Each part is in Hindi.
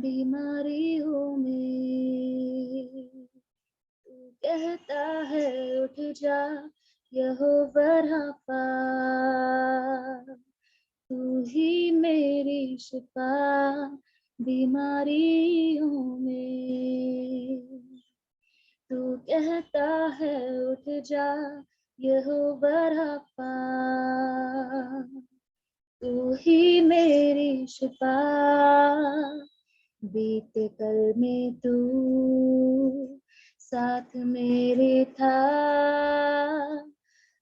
बीमारियों में। तू कहता है उठ जा यहोवा राफा, तू ही मेरी शिफा बीमारियों में। तू कहता है उठ जा यहोवा राफा, तू ही मेरी शिफा। बीते कल में तू साथ मेरे था,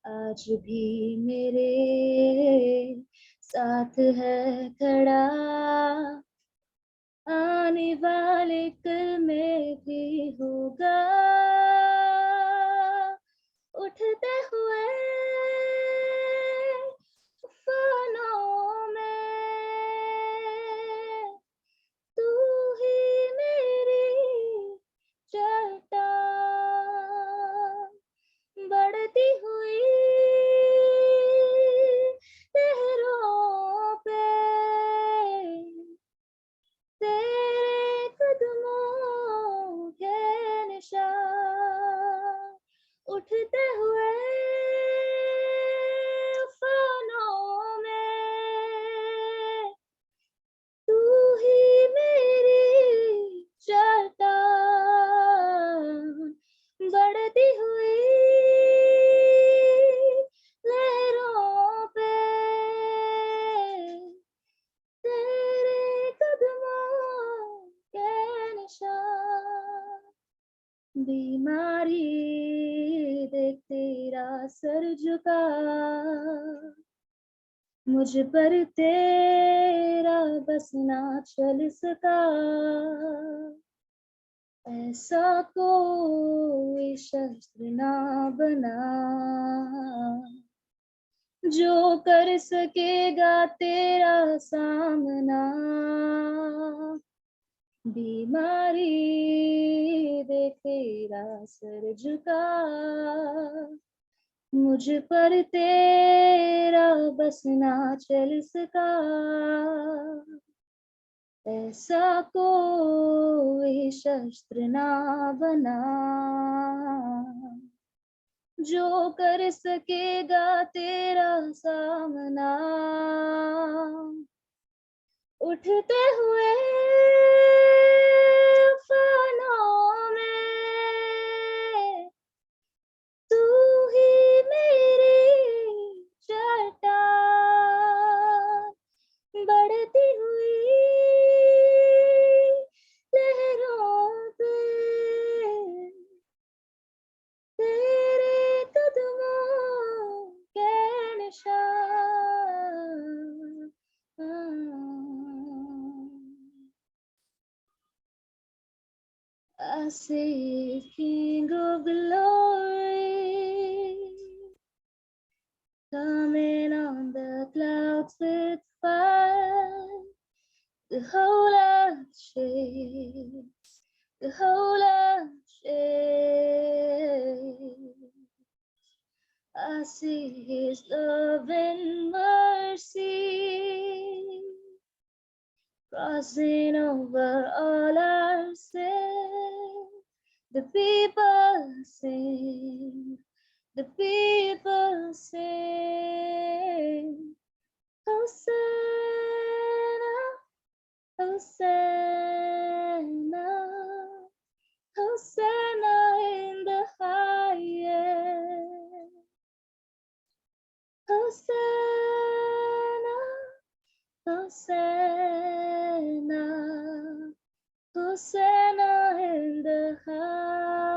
आज भी मेरे साथ है खड़ा। आने वाले कल में भी होगा, उठते हुए तूफानों में। तू ही मेरी चट्टान, बढ़ती हुई लहरों पे तेरे कदमों के निशान। उठते हुए तूफानों में तू ही मेरी चट्टान, बढ़ती हुई लहरों पे तेरे कदमों के निशान। बीमारी देख तेरा सर झुका, मुझ पर तेरा बस ना चल सका। ऐसा कोई शस्त्र ना बना जो कर सकेगा तेरा सामना। बीमारी दे तेरा सर झुका, मुझ पर तेरा बस ना चल सका। ऐसा कोई शस्त्र ना बना जो कर सकेगा तेरा सामना। उठते हुए तूफानों में तू ही मेरी चट्टान, बढ़ती हुई लहरों पे तेरे कदमों के निशान। I see King of Glory coming on the clouds with fire. The whole earth shakes, the whole earth shakes. I see His love and mercy crossing over all our sin. The people sing, the people sing. Hosanna, Hosanna, Hosanna in the highest. Hosanna, Hosanna, Hosanna in the highest.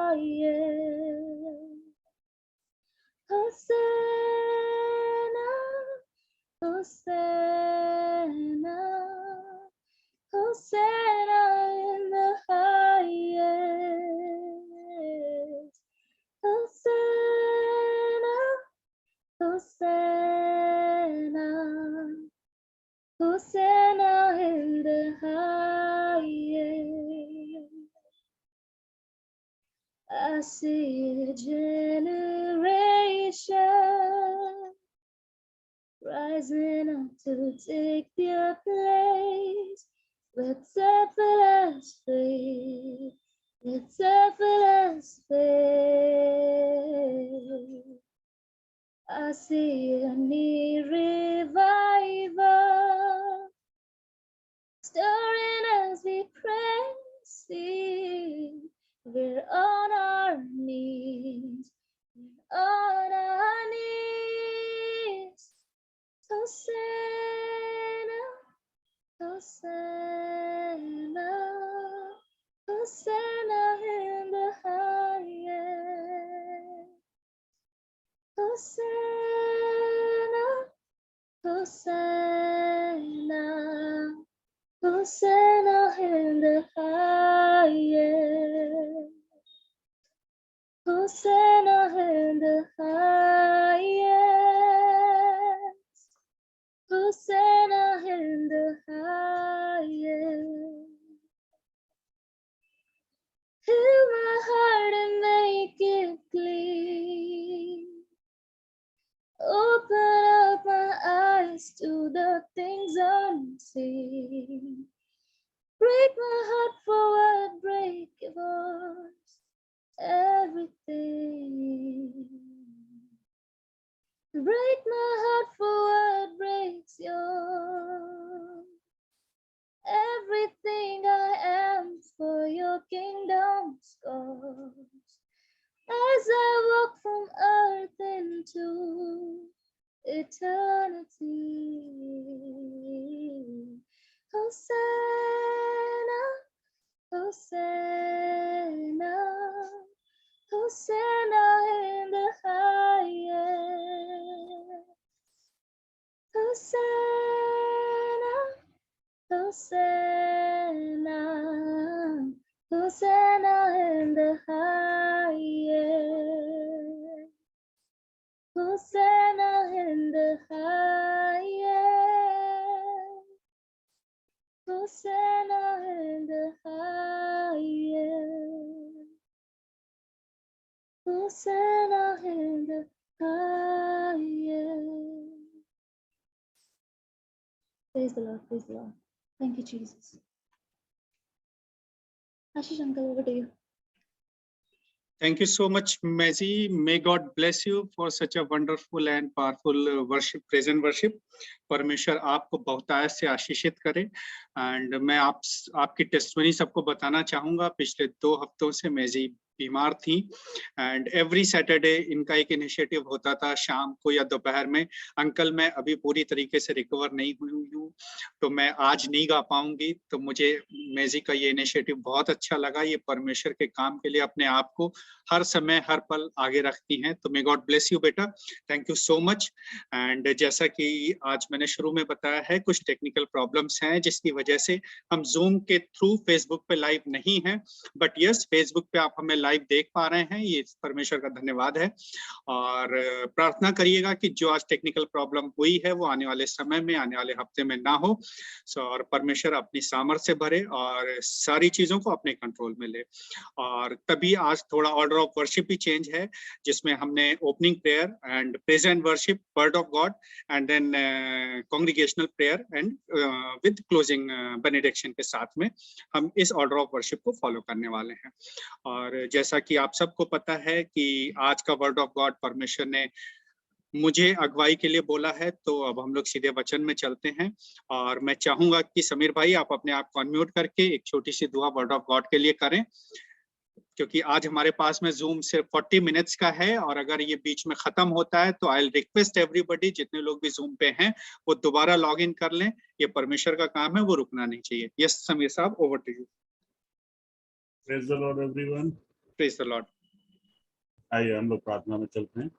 Hosanna, Hosanna, Hosanna in the highest. Hosanna, Hosanna, Hosanna in the highest. I see a generation rising up to take their place. with selfless faith, with selfless faith. I see a new revival stirring as we pray, sing. We're on our knees, we're on our knees. Hosanna, Hosanna, Hosanna in the highest. Hosanna, Hosanna, Hosanna in the highest. Hosanna in the highest. Hosanna in the highest. Fill my heart and make it clean. Open up my eyes to the things unseen. Break my heart for what break yours, everything. Break my heart for what breaks yours. Everything I am for your kingdom's cause. As I walk from earth into eternity. Hosanna, Hosanna, Hosanna in the highest. Hosanna, Hosanna, Hosanna in the highest. Hosanna in the highest. Hosanna in the highest. Hosanna in the highest. Praise the Lord, praise the Lord. Thank you, Jesus. Ashish uncle, over to you. Thank you so much, Maisy. May God bless you for such a wonderful and powerful worship, praise and worship. परमेश्वर आपको बहुतायत से आशीषित करे। एंड मैं आपकी टेस्टमनी सबको बताना चाहूंगा। पिछले 2 हफ्तों से मेजी बीमार थी एंड एवरी सैटरडे इनका एक इनिशिएटिव होता था शाम को या दोपहर में, अंकल मैं अभी पूरी तरीके से रिकवर नहीं हुई हूँ तो मैं आज नहीं गा पाऊंगी। तो मुझे मेजी का ये इनिशिएटिव बहुत अच्छा लगा। ये परमेश्वर के काम के लिए अपने आप को हर समय हर पल आगे रखती हैं। तो मे गॉड ब्लेस यू बेटा, thank you so much. And जैसा कि आज मैंने शुरू में बताया है, कुछ टेक्निकल प्रॉब्लम्स हैं जिसकी वजह से हम जूम के थ्रू फेसबुक पे लाइव नहीं हैं, बट यस फेसबुक पे आप हमें लाइव देख पा रहे हैं, ये परमेश्वर का धन्यवाद है। और प्रार्थना करिएगा कि जो आज टेक्निकल प्रॉब्लम हुई है वो आने वाले समय में, आने वाले हफ्ते में ना हो। और परमेश्वर अपनी सामर्थ्य भरे और सारी चीजों को अपने कंट्रोल में ले। और तभी आज थोड़ा ऑर्डर ऑफ वर्शिप भी चेंज है, जिसमें हमने opening prayer and praise and worship, word of God and then congregational prayer and with closing benediction के साथ में हम इस ऑर्डर ऑफ वर्शिप को फॉलो करने वाले हैं। और जैसा कि आप सबको पता है कि आज का वर्ड ऑफ गॉड परमेश्वर ने मुझे अगुवाई के लिए बोला है, तो अब हम लोग सीधे वचन में चलते हैं। और मैं चाहूंगा कि समीर भाई आप अपने आप को अनम्यूट करके एक छोटी सी दुआ वर्ड ऑफ गॉड के लिए करें, क्योंकि आज हमारे पास में जूम सिर्फ 40 मिनट्स का है और अगर ये बीच में खत्म होता है तो आई रिक्वेस्ट एवरीबॉडी, जितने लोग भी जूम पे हैं वो दोबारा लॉग इन कर लें। ये परमेश्वर का काम है, वो रुकना नहीं चाहिए। यस समीर साहब, over to you. Praise the Lord everyone. Praise the Lord. आइए हम लोग प्रार्थना में चलते हैं।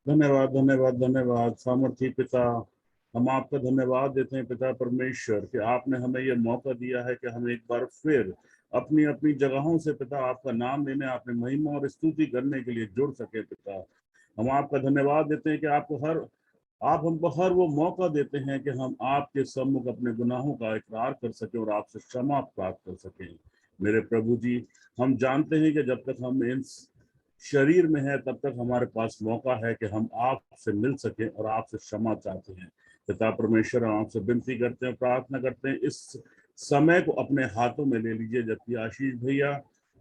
धन्यवाद धन्यवाद धन्यवाद सामर्थी पिता, हम आपका धन्यवाद देते हैं पिता परमेश्वर कि आपने हमें यह मौका दिया है कि हम एक बार फिर अपनी अपनी जगहों से पिता आपका नाम लेने, आपने महिमा और स्तुति करने के लिए जुड़ सके। पिता हम आपका धन्यवाद देते हैं कि आप हमको हर वो मौका देते हैं कि हम आपके सम्मुख अपने गुनाहों का इकरार कर सकें और आपसे क्षमा प्राप्त कर सकें। मेरे प्रभु जी, हम जानते हैं कि जब तक हम इस शरीर में है तब तक हमारे पास मौका है कि हम आपसे मिल सकें और आपसे क्षमा चाहते हैं। पिता परमेश्वर हम आपसे विनती करते हैं, प्रार्थना करते हैं, इस समय को अपने हाथों में ले लीजिए। जबकि आशीष भैया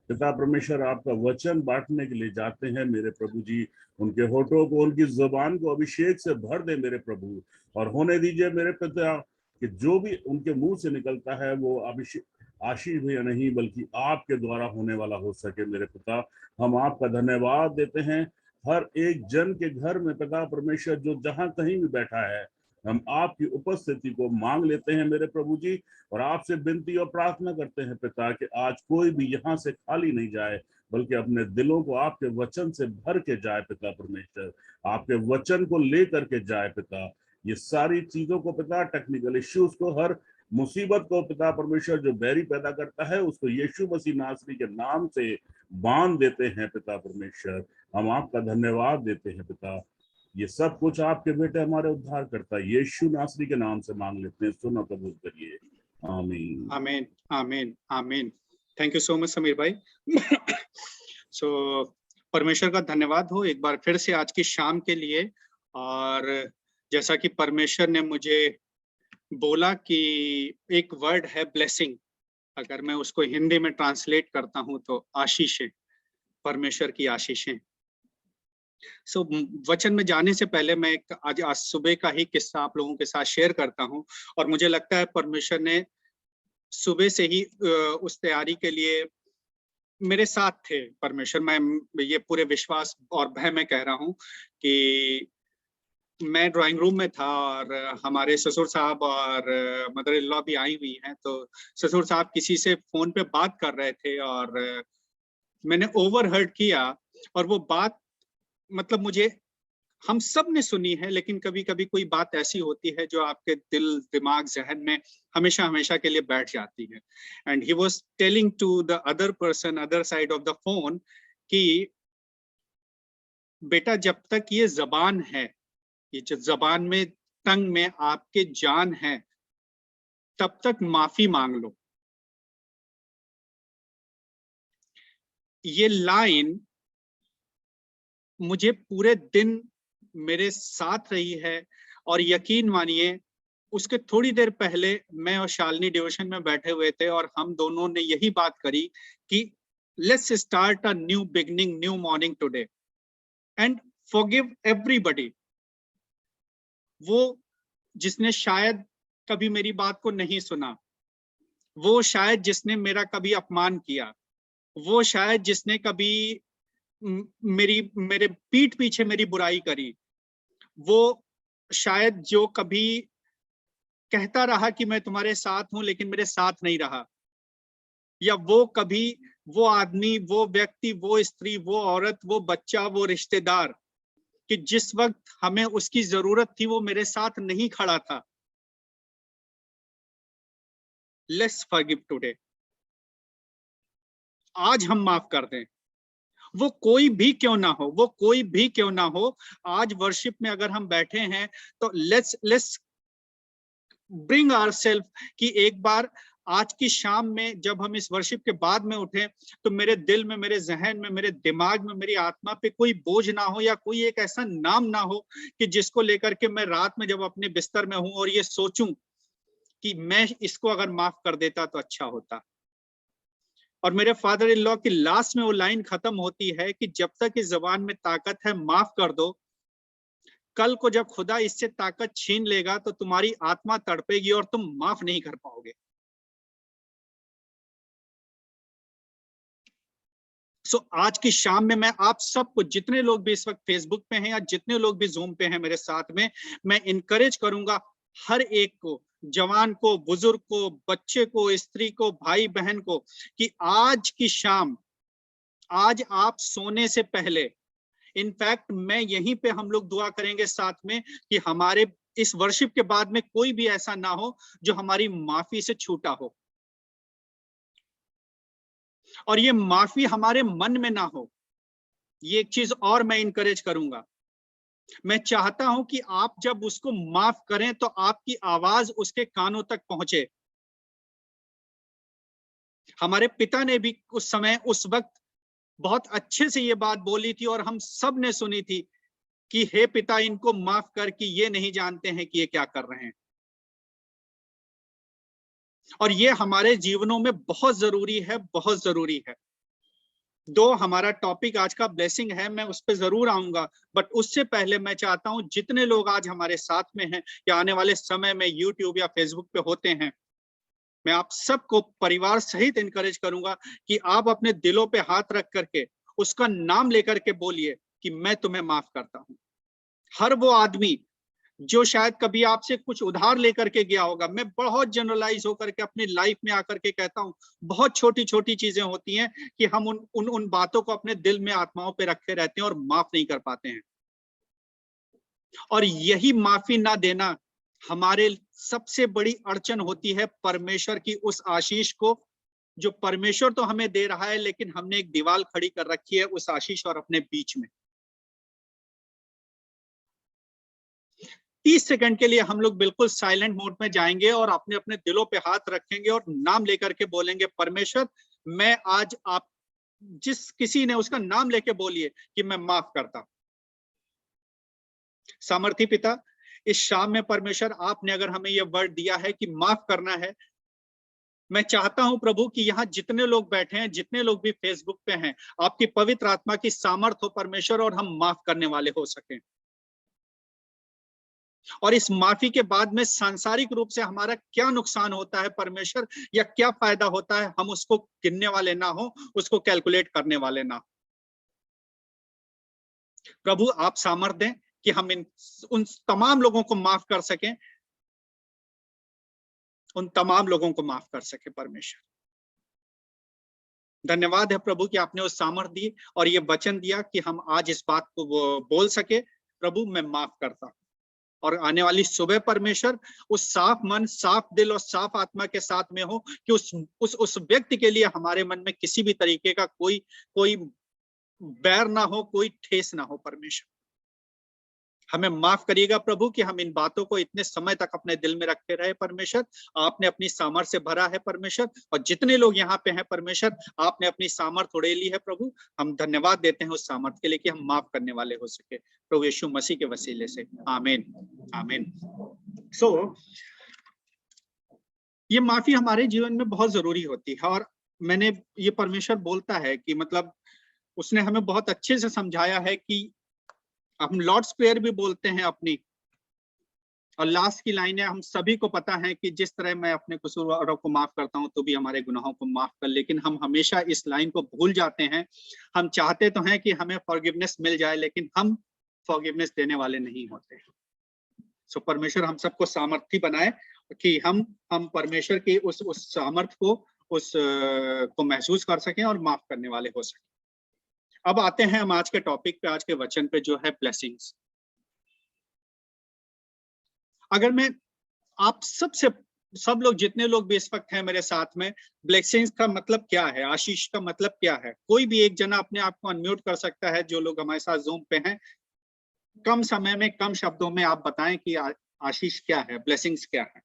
पिता परमेश्वर आपका वचन बांटने के लिए जाते हैं मेरे प्रभु जी, उनके होठों को, उनकी जुबान को अभिषेक से भर दे मेरे प्रभु, और होने दीजिए मेरे पिता कि जो भी उनके मुंह से निकलता है वो अभिषेक आशीष भैया नहीं बल्कि आपके द्वारा होने वाला हो सके मेरे पिता। हम आपका धन्यवाद देते हैं हर एक जन के घर में पिता परमेश्वर, जो जहां कहीं भी बैठा है, हम आपकी उपस्थिति को मांग लेते हैं मेरे प्रभु जी, और आपसे विनती और प्रार्थना करते हैं पिता कि आज कोई भी यहाँ से खाली नहीं जाए, बल्कि अपने दिलों को आपके वचन से भर के जाए पिता परमेश्वर, आपके वचन को लेकर के जाए पिता। ये सारी चीजों को पिता, टेक्निकल इश्यूज को, हर मुसीबत को पिता परमेश्वर जो बैरी पैदा करता है, उसको यीशु मसीह नासरी के नाम से बांध देते हैं पिता परमेश्वर। हम आपका धन्यवाद देते हैं पिता। ये सब कुछ आपके बेटे हमारे उद्धार करता है यीशु नासरी के नाम से मांग लेते हैं, सुनो कबूल करिए, आमीन आमीन आमीन आमीन। Thank you so much Sameer भाई। सो परमेश्वर का धन्यवाद हो एक बार फिर से आज की शाम के लिए। और जैसा कि परमेश्वर ने मुझे बोला कि एक वर्ड है ब्लेसिंग, अगर मैं उसको हिंदी में ट्रांसलेट करता हूं तो आशीषें, परमेश्वर की आशीषें। सो वचन में जाने से पहले मैं एक आज सुबह का ही किस्सा आप लोगों के साथ शेयर करता हूं। और मुझे लगता है परमेश्वर ने सुबह से ही उस तैयारी के लिए मेरे साथ थे परमेश्वर। मैं ये पूरे विश्वास और भय में कह रहा हूं कि मैं ड्राइंग रूम में था और हमारे ससुर साहब और मदर इन लॉ भी आई हुई हैं। तो ससुर साहब किसी से फोन पे बात कर रहे थे और मैंने ओवरहर्ड किया। और वो बात मतलब मुझे, हम सब ने सुनी है, लेकिन कभी कभी कोई बात ऐसी होती है जो आपके दिल दिमाग जहन में हमेशा हमेशा के लिए बैठ जाती है। And he was telling to the other person other side of the phone कि बेटा जब तक ये जबान है, ये जो जबान में टंग में आपके जान है, तब तक माफी मांग लो। ये लाइन मुझे पूरे दिन मेरे साथ रही है। और यकीन मानिए उसके थोड़ी देर पहले मैं और शालिनी डिवोशन में बैठे हुए थे और हम दोनों ने यही बात करी कि let's start a new beginning, new morning today and forgive everybody. वो जिसने शायद कभी मेरी बात को नहीं सुना, वो शायद जिसने मेरा कभी अपमान किया, वो शायद जिसने कभी मेरे पीठ पीछे मेरी बुराई करी, वो शायद जो कभी कहता रहा कि मैं तुम्हारे साथ हूं लेकिन मेरे साथ नहीं रहा, या वो कभी वो आदमी, वो व्यक्ति, वो स्त्री, वो औरत, वो बच्चा, वो रिश्तेदार कि जिस वक्त हमें उसकी जरूरत थी वो मेरे साथ नहीं खड़ा था। Let's forgive today. आज हम माफ कर दें, वो कोई भी क्यों ना हो, वो कोई भी क्यों ना हो। आज वर्शिप में अगर हम बैठे हैं तो लेट्स ब्रिंग आवरसेल्फ कि एक बार आज की शाम में जब हम इस वर्शिप के बाद में उठे तो मेरे दिल में, मेरे जहन में, मेरे दिमाग में, मेरी आत्मा पे कोई बोझ ना हो, या कोई एक ऐसा नाम ना हो कि जिसको लेकर के मैं रात में जब अपने बिस्तर में हूं और ये सोचूं कि मैं इसको अगर माफ कर देता तो अच्छा होता। और मेरे फादर इन लॉ की लास्ट में वो लाइन खत्म होती है कि जब तक इस जबान में ताकत है माफ कर दो, कल को जब खुदा इससे ताकत छीन लेगा तो तुम्हारी आत्मा तड़पेगी और तुम माफ नहीं कर पाओगे। सो आज की शाम में मैं आप सबको, जितने लोग भी इस वक्त फेसबुक पे हैं या जितने लोग भी जूम पे हैं मेरे साथ में, मैं इनकरेज करूंगा हर एक को, जवान को, बुजुर्ग को, बच्चे को, स्त्री को, भाई बहन को, कि आज की शाम, आज आप सोने से पहले, इनफैक्ट मैं यहीं पे हम लोग दुआ करेंगे साथ में कि हमारे इस वर्शिप के बाद में कोई भी ऐसा ना हो जो हमारी माफी से छूटा हो, और ये माफी हमारे मन में ना हो। ये एक चीज और मैं इनकरेज करूंगा, मैं चाहता हूं कि आप जब उसको माफ करें तो आपकी आवाज उसके कानों तक पहुंचे। हमारे पिता ने भी उस समय, उस वक्त बहुत अच्छे से ये बात बोली थी और हम सब ने सुनी थी कि हे पिता इनको माफ कर कि ये नहीं जानते हैं कि ये क्या कर रहे हैं। और ये हमारे जीवनों में बहुत जरूरी है, बहुत जरूरी है। दो हमारा टॉपिक आज का ब्लेसिंग है, मैं उस पर जरूर आऊंगा, बट उससे पहले मैं चाहता हूं जितने लोग आज हमारे साथ में हैं या आने वाले समय में यूट्यूब या फेसबुक पे होते हैं, मैं आप सबको परिवार सहित इनकरेज करूंगा कि आप अपने दिलों पे हाथ रख करके उसका नाम लेकर के बोलिए कि मैं तुम्हें माफ करता हूं। हर वो आदमी जो शायद कभी आपसे कुछ उधार लेकर के गया होगा, मैं बहुत जनरलाइज होकर के अपनी लाइफ में आकर के कहता हूं, बहुत छोटी छोटी चीजें होती हैं कि हम उन बातों को अपने दिल में, आत्माओं पे रखे रहते हैं और माफ नहीं कर पाते हैं। और यही माफी ना देना हमारे सबसे बड़ी अड़चन होती है परमेश्वर की उस आशीष को, जो परमेश्वर तो हमें दे रहा है, लेकिन हमने एक दीवार खड़ी कर रखी है उस आशीष और अपने बीच में। 30 सेकंड के लिए हम लोग बिल्कुल साइलेंट मोड में जाएंगे और अपने अपने दिलों पे हाथ रखेंगे और नाम लेकर के बोलेंगे, परमेश्वर मैं आज, आप जिस किसी ने उसका नाम लेके बोलिए कि मैं माफ करता हूं। सामर्थी पिता, इस शाम में परमेश्वर आपने अगर हमें यह वर्ड दिया है कि माफ करना है, मैं चाहता हूं प्रभु कि यहाँ जितने लोग बैठे हैं, जितने लोग भी फेसबुक पे हैं, आपकी पवित्र आत्मा की सामर्थ हो परमेश्वर, और हम माफ करने वाले हो सकें। और इस माफी के बाद में सांसारिक रूप से हमारा क्या नुकसान होता है परमेश्वर, या क्या फायदा होता है, हम उसको गिनने वाले ना हो, उसको कैलकुलेट करने वाले ना हो। प्रभु आप सामर्थ दें कि हम उन तमाम लोगों को माफ कर सकें, उन तमाम लोगों को माफ कर सके परमेश्वर। धन्यवाद है प्रभु कि आपने उस सामर्थ्य दी और ये वचन दिया कि हम आज इस बात को बोल सके, प्रभु मैं माफ करता हूं। और आने वाली सुबह परमेश्वर उस साफ मन, साफ दिल और साफ आत्मा के साथ में हो कि उस व्यक्ति के लिए हमारे मन में किसी भी तरीके का कोई बैर ना हो, कोई ठेस ना हो। परमेश्वर हमें माफ करिएगा प्रभु कि हम इन बातों को इतने समय तक अपने दिल में रखे रहे। परमेश्वर आपने अपनी सामर्थ से भरा है परमेश्वर, और जितने लोग यहाँ पे हैं परमेश्वर आपने अपनी सामर्थ उड़े ली है प्रभु। हम धन्यवाद देते हैं उस सामर्थ के लिए कि हम माफ करने वाले हो सके, प्रभु यीशु मसीह के वसीले से, आमीन आमीन। सो ये माफी हमारे जीवन में बहुत जरूरी होती है, और मैंने ये परमेश्वर बोलता है कि मतलब उसने हमें बहुत अच्छे से समझाया है कि हम लॉर्ड्स प्रेयर भी बोलते हैं अपनी, और लास्ट की लाइन है, हम सभी को पता है कि जिस तरह मैं अपने कसूरवारों को माफ करता हूं तो भी हमारे गुनाहों को माफ कर। लेकिन हम हमेशा इस लाइन को भूल जाते हैं। हम चाहते तो हैं कि हमें फॉरगिवनेस मिल जाए, लेकिन हम फॉरगिवनेस देने वाले नहीं होते। सो परमेश्वर हम सबको सामर्थी बनाए कि हम परमेश्वर की उस सामर्थ को महसूस कर सकें और माफ करने वाले हो सकें। अब आते हैं हम आज के टॉपिक पे, आज के वचन पे, जो है ब्लेसिंग्स। अगर मैं आप सब लोग जितने लोग भी इस वक्त हैं मेरे साथ में, ब्लेसिंग्स का मतलब क्या है, आशीष का मतलब क्या है, कोई भी एक जना अपने आप को अनम्यूट कर सकता है। जो लोग हमारे साथ जूम पे हैं, कम समय में कम शब्दों में आप बताएं कि आशीष क्या है, ब्लेसिंग्स क्या है।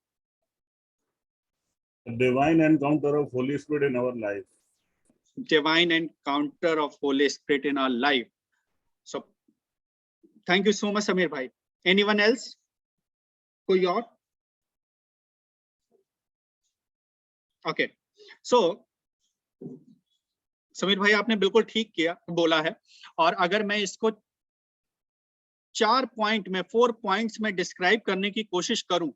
Divine encounter of Holy Spirit in our life. Divine encounter of Holy Spirit in our life. So thank you so much Samir bhai. Anyone else? कोई और? Okay. So समीर भाई आपने बिल्कुल ठीक किया, बोला है। और अगर मैं इसको 4 पॉइंट्स में डिस्क्राइब करने की कोशिश करूं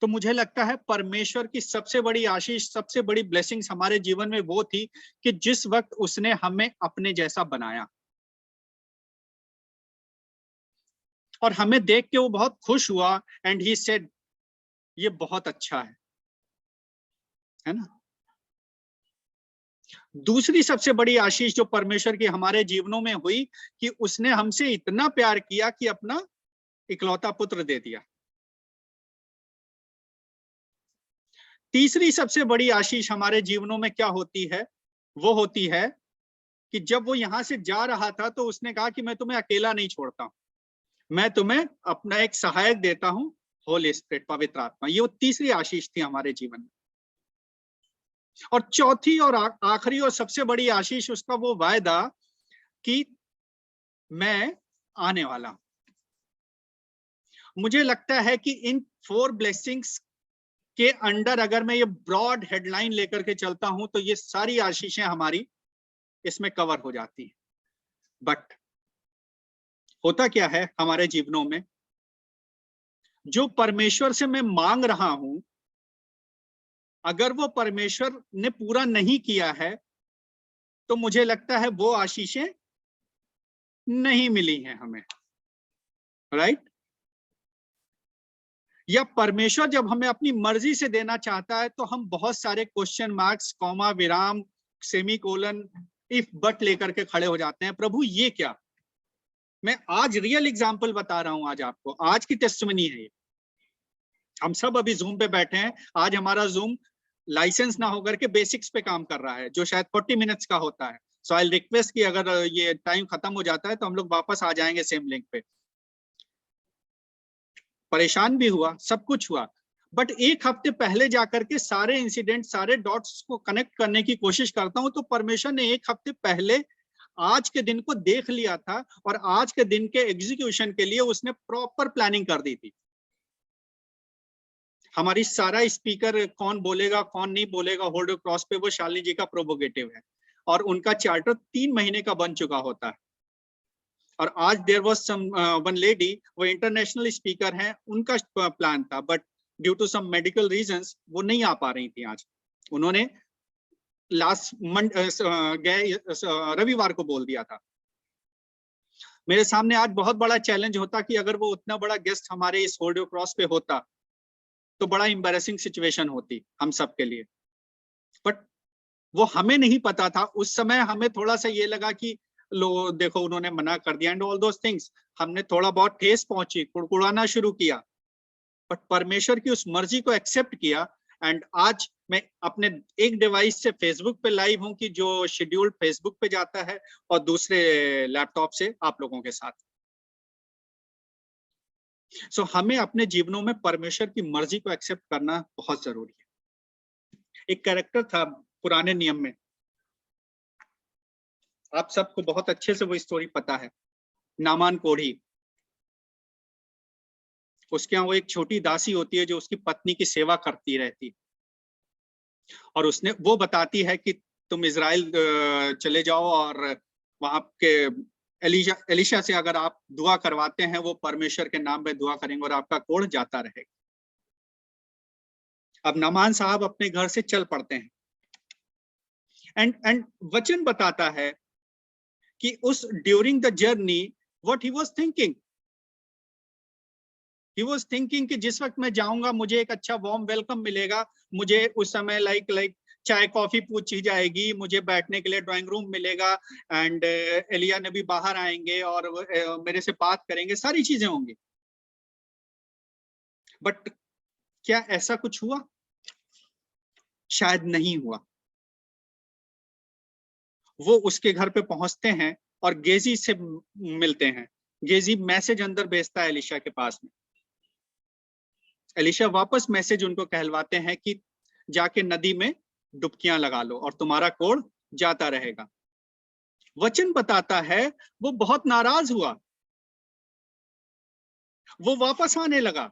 तो मुझे लगता है परमेश्वर की सबसे बड़ी आशीष, सबसे बड़ी ब्लेसिंग्स हमारे जीवन में वो थी कि जिस वक्त उसने हमें अपने जैसा बनाया, और हमें देख के वो बहुत खुश हुआ, एंड ही सेड ये बहुत अच्छा है ना। दूसरी सबसे बड़ी आशीष जो परमेश्वर की हमारे जीवनों में हुई कि उसने हमसे इतना प्यार किया कि अपना इकलौता पुत्र दे दिया। तीसरी सबसे बड़ी आशीष हमारे जीवनों में क्या होती है, वो होती है कि जब वो यहां से जा रहा था तो उसने कहा कि मैं तुम्हें अकेला नहीं छोड़ता हूं, मैं तुम्हें अपना एक सहायक देता हूं, होली स्पिरिट, पवित्र आत्मा। ये वो तीसरी आशीष थी हमारे जीवन में। और चौथी और आखिरी और सबसे बड़ी आशीष उसका वो वायदा कि मैं आने वाला हूं। मुझे लगता है कि इन 4 ब्लेसिंग्स के अंडर अगर मैं ये ब्रॉड हेडलाइन लेकर के चलता हूं तो ये सारी आशीषें हमारी इसमें कवर हो जाती हैं। बट होता क्या है हमारे जीवनों में, जो परमेश्वर से मैं मांग रहा हूं, अगर वो परमेश्वर ने पूरा नहीं किया है तो मुझे लगता है वो आशीषें नहीं मिली हैं हमें, राइट? या परमेश्वर जब हमें अपनी मर्जी से देना चाहता है तो हम बहुत सारे क्वेश्चन मार्क्स, कॉमा, विराम, सेमीकोलन, इफ, बट लेकर के खड़े हो जाते हैं। प्रभु ये क्या? मैं आज रियल एग्जांपल बता रहा हूं, आज आपको, आज की टेस्टिमनी है ये। हम सब अभी जूम पे बैठे हैं। आज हमारा जूम लाइसेंस ना होकर के बेसिक्स पे काम कर रहा है, जो शायद 40 मिनट्स का होता है। सो आई रिक्वेस्ट कि अगर ये टाइम खत्म हो जाता है तो हम लोग वापस आ जाएंगे सेम लिंक पे। परेशान भी हुआ, सब कुछ हुआ, बट एक हफ्ते पहले जाकर के सारे इंसिडेंट, सारे डॉट्स को कनेक्ट करने की कोशिश करता हूं तो परमेश्वर ने एक हफ्ते पहले आज के दिन को देख लिया था और आज के दिन के एग्जीक्यूशन के लिए उसने प्रॉपर प्लानिंग कर दी थी। हमारी सारा स्पीकर कौन बोलेगा कौन नहीं बोलेगा होल्ड क्रॉस पे, वो शालिनी जी का प्रोवोकेटिव है और उनका चार्टर 3 महीने का बन चुका होता है। और आज there was someone lady, वो इंटरनेशनल स्पीकर हैं, उनका प्लान था but due to some medical reasons वो नहीं आ पा रही थी। आज उन्होंने लास्ट रविवार को बोल दिया था। मेरे सामने आज बहुत बड़ा चैलेंज होता कि अगर वो उतना बड़ा गेस्ट हमारे इस होल्ड क्रॉस पे होता तो बड़ा एम्बैरेसिंग सिचुएशन होती हम सब के लिए, बट वो हमें नहीं पता था। उस समय हमें थोड़ा सा ये लगा कि लो देखो उन्होंने मना कर दिया एंड ऑल दोस थिंग्स। हमने थोड़ा बहुत ठेस पहुंची, कुड़कुड़ाना शुरू किया, बट परमेश्वर की उस मर्जी को एक्सेप्ट किया। एंड आज मैं अपने एक डिवाइस से फेसबुक पे लाइव हूं कि जो शेड्यूल फेसबुक पे जाता है और दूसरे लैपटॉप से आप लोगों के साथ। सो हमें अपने जीवनों में परमेश्वर की मर्जी को एक्सेप्ट करना बहुत जरूरी है। एक कैरेक्टर था पुराने नियम में, आप सबको बहुत अच्छे से वो स्टोरी पता है, नामान कोढ़ी। उसके यहाँ वो एक छोटी दासी होती है जो उसकी पत्नी की सेवा करती रहती, और उसने वो बताती है कि तुम इजराइल चले जाओ और वहां के एलिशा से अगर आप दुआ करवाते हैं, वो परमेश्वर के नाम पे दुआ करेंगे और आपका कोढ़ जाता रहेगा। अब नामान साहब अपने घर से चल पड़ते हैं एंड वचन बताता है कि उस during the journey what he was thinking, he was thinking कि जिस वक्त मैं जाऊंगा मुझे एक अच्छा वार्म वेलकम मिलेगा, मुझे उस समय लाइक चाय कॉफी पूछी जाएगी, मुझे बैठने के लिए ड्राइंग रूम मिलेगा एंड एलिया नबी बाहर आएंगे और मेरे से बात करेंगे, सारी चीजें होंगी। बट क्या ऐसा कुछ हुआ? शायद नहीं हुआ। वो उसके घर पे पहुंचते हैं और गेजी से मिलते हैं। गेजी मैसेज अंदर भेजता है एलिशा के पास में। एलिशा वापस मैसेज उनको कहलवाते हैं कि जाके नदी में डुबकियां लगा लो और तुम्हारा कोढ़ जाता रहेगा। वचन बताता है वो बहुत नाराज हुआ, वो वापस आने लगा।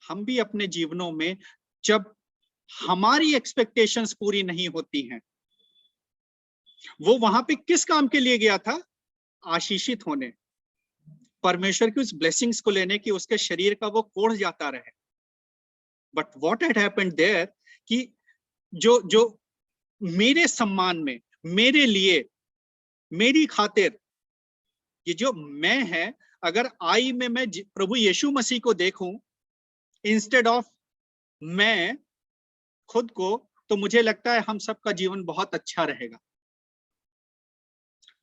हम भी अपने जीवनों में जब हमारी एक्सपेक्टेशंस पूरी नहीं होती हैं, वो वहां पे किस काम के लिए गया था? आशीषित होने, परमेश्वर की उस ब्लेसिंग्स को लेने की, उसके शरीर का वो कोढ़ जाता रहे। But what had happened there कि जो जो मेरे सम्मान में, मेरे लिए, मेरी खातिर, ये जो मैं है, अगर आई में मैं प्रभु यीशु मसीह को देखूं इंस्टेड ऑफ मैं खुद को, तो मुझे लगता है हम सबका जीवन बहुत अच्छा रहेगा।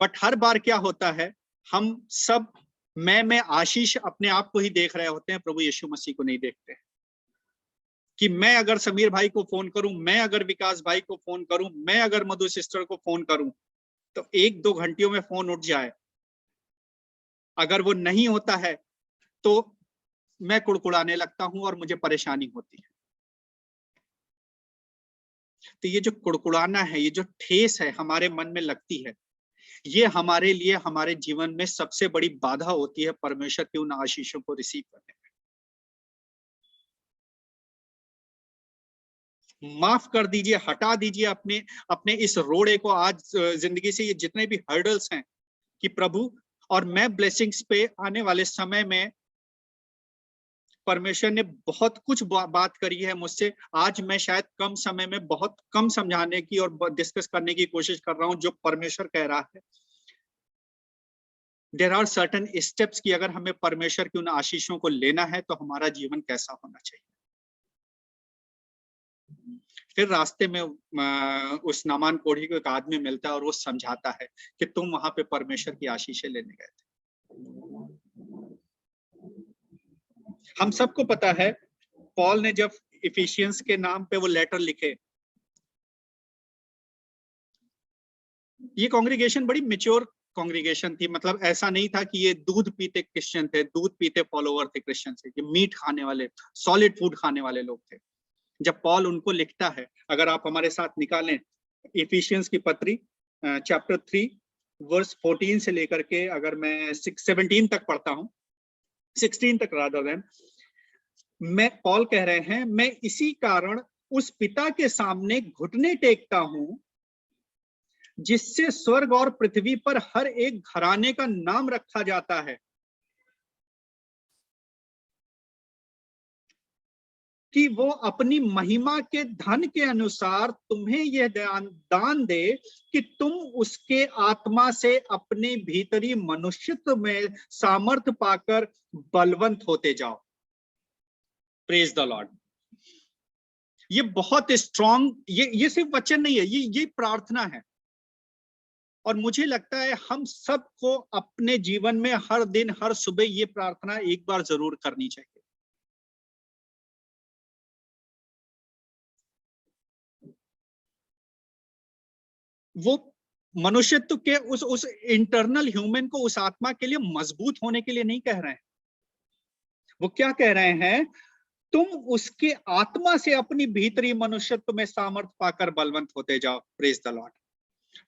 बट हर बार क्या होता है, हम सब मैं आशीष अपने आप को ही देख रहे होते हैं, प्रभु यीशु मसीह को नहीं देखते। कि मैं अगर समीर भाई को फोन करूं, मैं अगर विकास भाई को फोन करूं, मैं अगर मधु सिस्टर को फोन करूं, तो 1-2 घंटियों में फोन उठ जाए। अगर वो नहीं होता है तो मैं कुड़कुड़ाने लगता हूं और मुझे परेशानी होती है। तो ये जो कुड़कुड़ाना है, ये जो ठेस है हमारे मन में लगती है, ये हमारे लिए हमारे जीवन में सबसे बड़ी बाधा होती है परमेश्वर के उन आशीषों को रिसीव करने में। माफ कर दीजिए, हटा दीजिए अपने अपने इस रोड़े को आज जिंदगी से, ये जितने भी हर्डल्स हैं, कि प्रभु और मैं ब्लेसिंग्स पे आने वाले समय में, परमेश्वर ने बहुत कुछ बात करी है मुझसे, आज मैं शायद कम समय में बहुत कम समझाने की और डिस्कस करने की कोशिश कर रहा हूं जो परमेश्वर कह रहा है। देयर आर सर्टेन स्टेप्स कि अगर हमें परमेश्वर की उन आशीषों को लेना है तो हमारा जीवन कैसा होना चाहिए। फिर रास्ते में उस नामान कोढ़ी को एक आदमी मिलता है और वो समझाता है कि तुम वहां पे परमेश्वर की आशीषें लेने गए थे। हम सबको पता है पॉल ने जब इफिशियंस के नाम पे वो लेटर लिखे, ये कांग्रीगेशन बड़ी मैच्योर कांग्रीगेशन थी, मतलब ऐसा नहीं था कि ये दूध पीते क्रिश्चियन थे, दूध पीते फॉलोवर थे क्रिश्चियन से, ये मीट खाने वाले, सॉलिड फूड खाने वाले लोग थे। जब पॉल उनको लिखता है, अगर आप हमारे साथ निकालें इफिशियंस की पत्री चैप्टर 3 वर्स 14 से लेकर के, अगर मैं 17 तक पढ़ता हूं, 16 तक रादर देन, मैं पॉल कह रहे हैं, मैं इसी कारण उस पिता के सामने घुटने टेकता हूं जिससे स्वर्ग और पृथ्वी पर हर एक घराने का नाम रखा जाता है, कि वो अपनी महिमा के धन के अनुसार तुम्हें यह दान दे कि तुम उसके आत्मा से अपने भीतरी मनुष्यत्व में सामर्थ्य पाकर बलवंत होते जाओ। Praise the Lord. ये बहुत स्ट्रॉन्ग, ये सिर्फ वचन नहीं है, ये प्रार्थना है। और मुझे लगता है हम सबको अपने जीवन में हर दिन हर सुबह ये प्रार्थना एक बार जरूर करनी चाहिए। वो मनुष्यत्व के उस इंटरनल ह्यूमन को, उस आत्मा के लिए मजबूत होने के लिए नहीं कह रहे हैं। वो क्या कह रहे हैं? तुम उसके आत्मा से अपनी भीतरी मनुष्यत्व में सामर्थ्य पाकर बलवंत होते जाओ। Praise the Lord.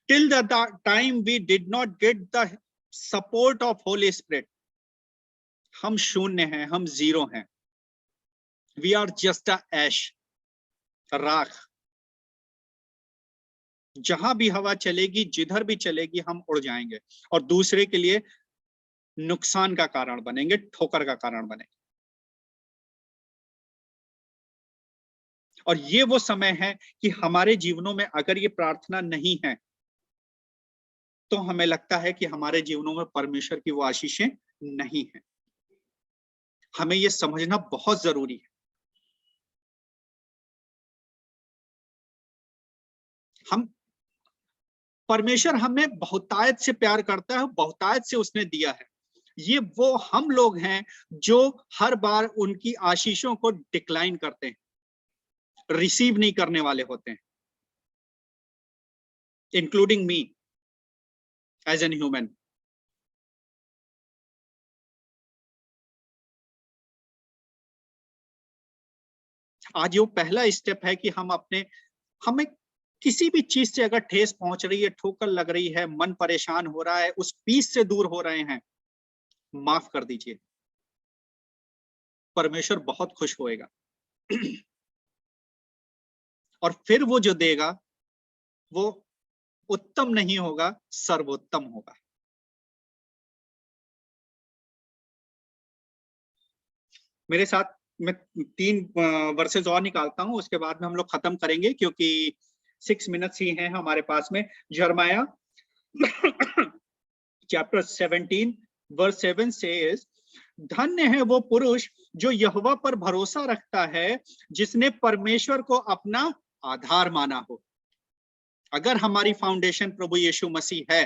Till the time we did not get the support of Holy Spirit, हम शून्य हैं, हम जीरो हैं। We are just a ash, राख। जहां भी हवा चलेगी, जिधर भी चलेगी, हम उड़ जाएंगे और दूसरे के लिए नुकसान का कारण बनेंगे, ठोकर का कारण बनेंगे। और ये वो समय है कि हमारे जीवनों में अगर ये प्रार्थना नहीं है तो हमें लगता है कि हमारे जीवनों में परमेश्वर की वो आशीषें नहीं है। हमें ये समझना बहुत जरूरी है। हम परमेश्वर हमें बहुतायत से प्यार करता है, बहुतायत से उसने दिया है। ये वो हम लोग हैं जो हर बार उनकी आशीषों को डिक्लाइन करते हैं, रिसीव नहीं करने वाले होते हैं, including me as an human. आज वो पहला स्टेप है कि हमें किसी भी चीज से अगर ठेस पहुंच रही है, ठोकर लग रही है, मन परेशान हो रहा है, उस पीस से दूर हो रहे हैं, माफ कर दीजिए। परमेश्वर बहुत खुश होएगा और फिर वो जो देगा वो उत्तम नहीं होगा, सर्वोत्तम होगा। मेरे साथ मैं 3 वर्सेस और निकालता हूं, उसके बाद में हम लोग खत्म करेंगे क्योंकि 6 मिनट्स ही हैं हमारे पास में। यिर्मयाह चैप्टर 17 वर्स 7 says, धन्य है वो पुरुष जो यहोवा पर भरोसा रखता है, जिसने परमेश्वर को अपना आधार माना हो। अगर हमारी फाउंडेशन प्रभु यीशु मसीह है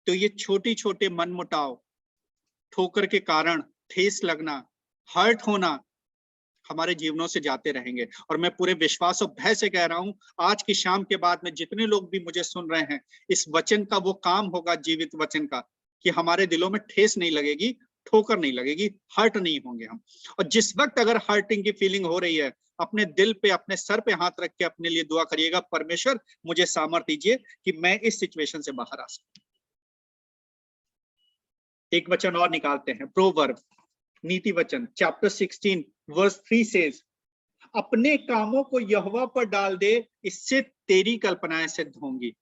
तो ये छोटी छोटे मनमुटाव, ठोकर के कारण ठेस लगना, हर्ट होना हमारे जीवनों से जाते रहेंगे। और मैं पूरे विश्वास और भय से कह रहा हूं, आज की शाम के बाद में जितने लोग भी मुझे सुन रहे हैं, इस वचन का वो काम होगा, जीवित वचन का, कि हमारे दिलों में ठेस नहीं लगेगी ठोकर नहीं लगेगी, हर्ट नहीं होंगे हम। और जिस वक्त अगर हर्टिंग की फीलिंग हो रही है, अपने दिल पे, अपने सर पे हाथ रख के अपने लिए दुआ करिएगा, परमेश्वर मुझे सामर्थ्य दीजिए कि मैं इस सिचुएशन से बाहर आ सकूं। एक वचन और निकालते हैं, प्रोवर्ब, नीति वचन, चैप्टर 16 वर्स 3 सेज, अपने कामों को यहोवा पर डाल दे, इससे तेरी कल्पनाएं सिद्ध होंगी।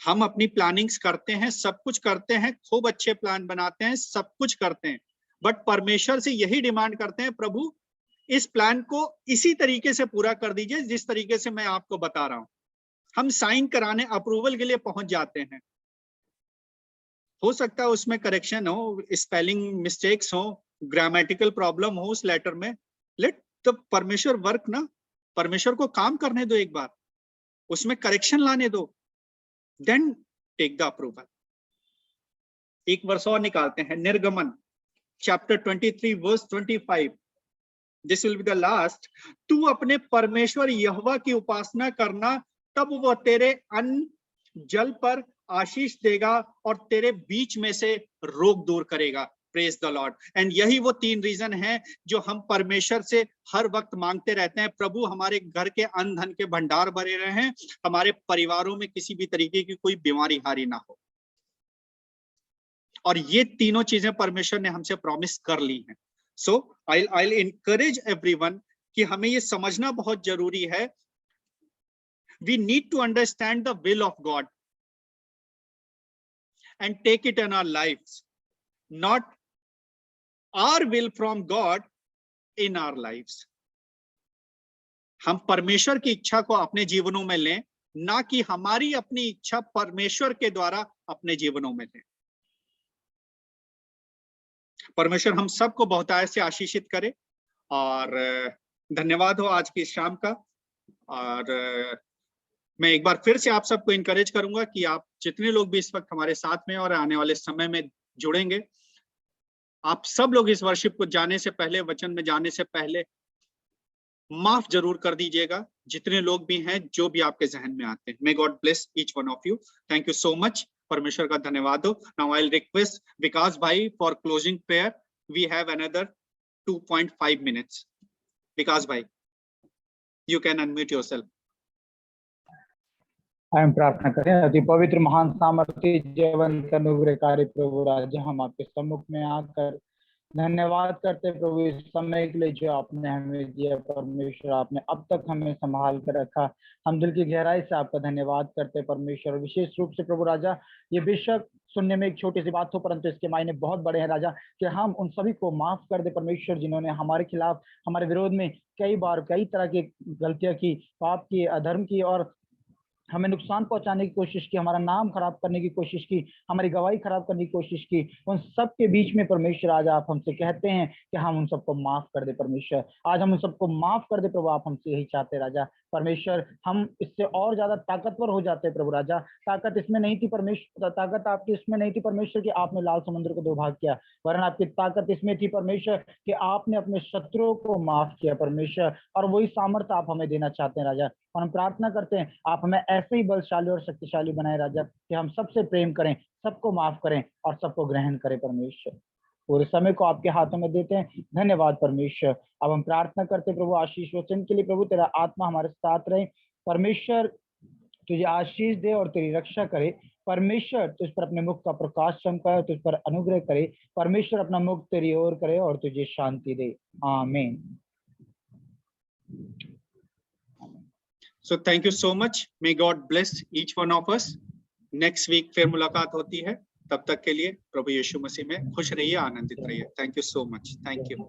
हम अपनी प्लानिंग्स करते हैं, सब कुछ करते हैं, खूब अच्छे प्लान बनाते हैं, सब कुछ करते हैं, बट परमेश्वर से यही डिमांड करते हैं, प्रभु इस प्लान को इसी तरीके से पूरा कर दीजिए जिस तरीके से मैं आपको बता रहा हूं। हम साइन कराने, अप्रूवल के लिए पहुंच जाते हैं, हो सकता है उसमें करेक्शन हो, स्पेलिंग मिस्टेक्स हो, ग्रामेटिकल प्रॉब्लम हो उस लेटर में, लेट द परमेश्वर वर्क ना, परमेश्वर को काम करने दो, एक बार उसमें करेक्शन लाने दो, देन टेक द अप्रूवल। एक वर्ष और निकालते हैं, निर्गमन chapter 23 verse 25, this will be the last, तू अपने परमेश्वर यहोवा की उपासना करना, तब वह तेरे अन्न जल पर आशीष देगा और तेरे बीच में से रोग दूर करेगा। Praise the Lord. एंड यही वो 3 रीजन हैं जो हम परमेश्वर से हर वक्त मांगते रहते हैं, प्रभु हमारे घर के अन्न धन के भंडार भरे रहे, हमारे परिवारों में किसी भी तरीके की कोई बीमारी हारी ना हो। और ये तीनों चीजें परमेश्वर ने हमसे प्रॉमिस कर ली हैं। सो आई एनकरेज एवरीवन कि हमें ये समझना बहुत जरूरी है, we need to understand the will of God and take it in our lives, not our will from God in our lives. हम परमेश्वर की इच्छा को अपने जीवनों में लें, ना कि हमारी अपनी इच्छा परमेश्वर के द्वारा अपने जीवनों में लें। परमेश्वर हम सबको बहुतायत से आशीषित करे। और धन्यवाद हो आज की शाम का। और मैं एक बार फिर से आप सबको इनकरेज करूंगा कि आप जितने लोग भी इस वक्त हमारे साथ में और आने वाले समय में जुड़ेंगे, आप सब लोग इस वर्शिप को जाने से पहले, वचन में जाने से पहले माफ जरूर कर दीजिएगा, जितने लोग भी हैं, जो भी आपके जहन में आते हैं। May god bless each one of you. Thank you so much. परमेश्वर का धन्यवाद हो। Now I will request Vikas भाई for closing prayer. We have another 2.5 minutes. Vikas भाई, यू कैन अनम्यूट योरसेल्फ। हम प्रार्थना करें। अति पवित्र, महान, सामर्थ्य, जीवंत, अनुग्रहकारी प्रभु राजा, हम आपके सम्मुख में आकर धन्यवाद करते प्रभु इस समय के लिए जो आपने हमें दिया। परमेश्वर, आपने अब तक हमें संभाल कर रखा, हम दिल की गहराई से आपका धन्यवाद करते परमेश्वर। विशेष रूप से प्रभु राजा, ये बेशक सुनने में एक छोटी सी बात हो, परंतु इसके मायने बहुत बड़े हैं राजा, कि हम उन सभी को माफ कर दे परमेश्वर, जिन्होंने हमारे खिलाफ, हमारे विरोध में कई बार कई तरह की गलतियां की, पाप की, अधर्म की, और हमें नुकसान पहुंचाने की कोशिश की, हमारा नाम खराब करने की कोशिश की, हमारी गवाही खराब करने की कोशिश की। उन सब के बीच में परमेश्वर आज आप हमसे कहते हैं कि हम उन सबको माफ कर दे परमेश्वर। आज हम उन सबको माफ कर दे प्रभु, आप हमसे यही चाहते राजा। परमेश्वर, हम इससे और ज्यादा ताकतवर हो जाते हैं प्रभु राजा। ताकत इसमें नहीं थी परमेश्वर, ताकत आपकी इसमें नहीं थी परमेश्वर कि आपने लाल समुद्र को 2 भाग किया, वरन आपकी ताकत इसमें थी परमेश्वर कि आपने अपने शत्रुओं को माफ किया परमेश्वर। और वही सामर्थ्य आप हमें देना चाहते हैं राजा। और हम प्रार्थना करते हैं आप हमें ऐसे ही बलशाली और शक्तिशाली बनाए राजा, कि हम सबसे प्रेम करें, सबको माफ करें और सबको ग्रहण करें परमेश्वर। पूरे समय को आपके हाथों में देते हैं। धन्यवाद परमेश्वर। अब हम प्रार्थना करते प्रभु आशीष वचन के लिए। प्रभु, तेरा आत्मा हमारे साथ रहे परमेश्वर, तुझे आशीष दे और तेरी रक्षा करे परमेश्वर। तुझ पर अपने मुख का प्रकाश चमकाए, तुझ पर अनुग्रह करे परमेश्वर, अपना मुख तेरी ओर करे और तुझे शांति दे। आमीन। So thank you so much. May God bless each one of us. Next week फिर मुलाकात होती है। तब तक के लिए प्रभु यीशु मसीह में खुश रहिए, आनंदित रहिए। Thank you so much. Thank you.